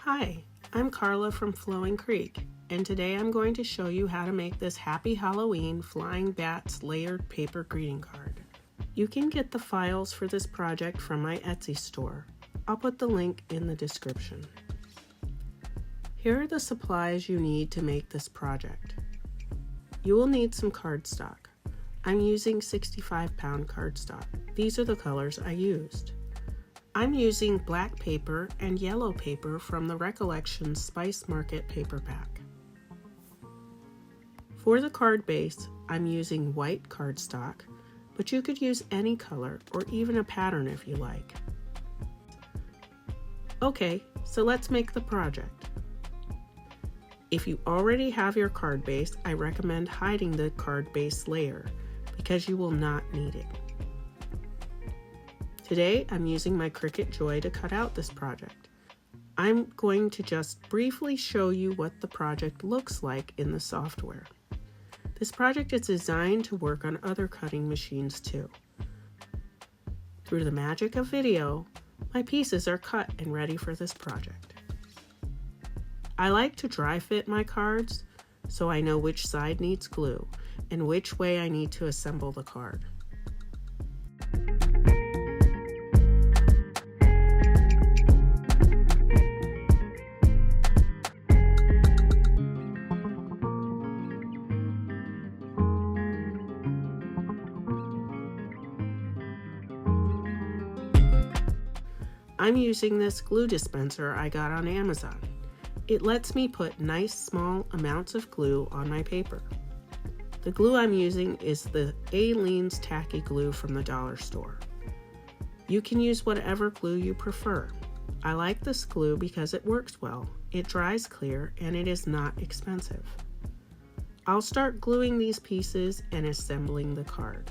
Hi, I'm Carla from Flowingcreek, and today I'm going to show you how to make this Happy Halloween Flying Bats layered paper greeting card. You can get the files for this project from my Etsy store. I'll put the link in the description. Here are the supplies you need to make this project. You will need some cardstock. I'm using 65-pound cardstock. These are the colors I used. I'm using black paper and yellow paper from the Recollections Spice Market paper pack. For the card base, I'm using white cardstock, but you could use any color or even a pattern if you like. Okay, so let's make the project. If you already have your card base, I recommend hiding the card base layer because you will not need it. Today, I'm using my Cricut Joy to cut out this project. I'm going to just briefly show you what the project looks like in the software. This project is designed to work on other cutting machines too. Through the magic of video, my pieces are cut and ready for this project. I like to dry fit my cards so I know which side needs glue and which way I need to assemble the card. I'm using this glue dispenser I got on Amazon. It lets me put nice small amounts of glue on my paper. The glue I'm using is the Aleene's tacky glue from the dollar store. You can use whatever glue you prefer. I like this glue because it works well, it dries clear, and it is not expensive. I'll start gluing these pieces and assembling the card.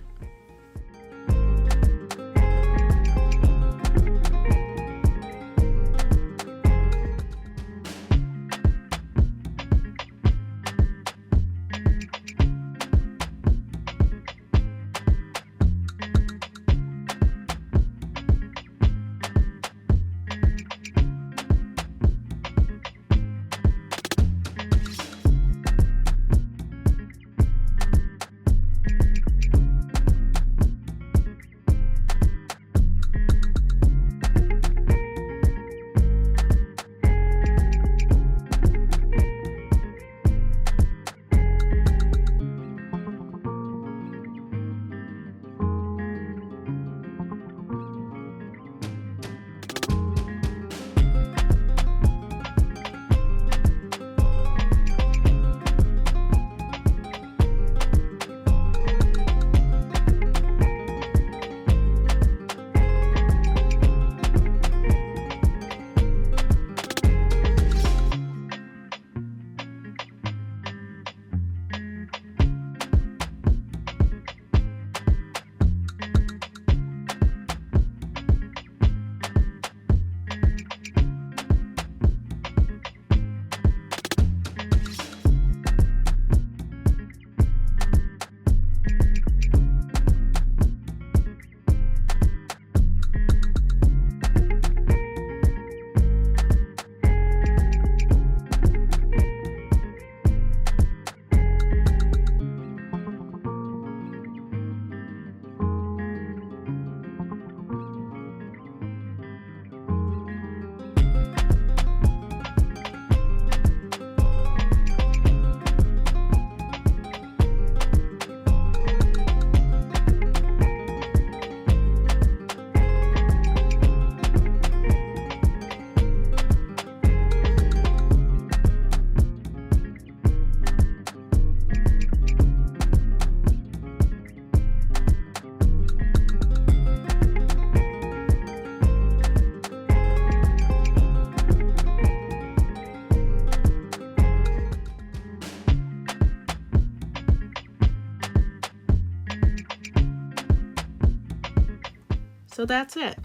So that's it.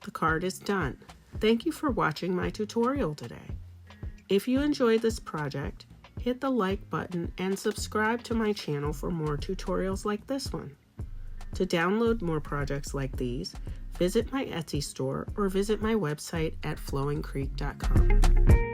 The card is done. Thank you for watching my tutorial today. If you enjoyed this project, hit the like button and subscribe to my channel for more tutorials like this one. To download more projects like these, visit my Etsy store or visit my website at flowingcreek.com.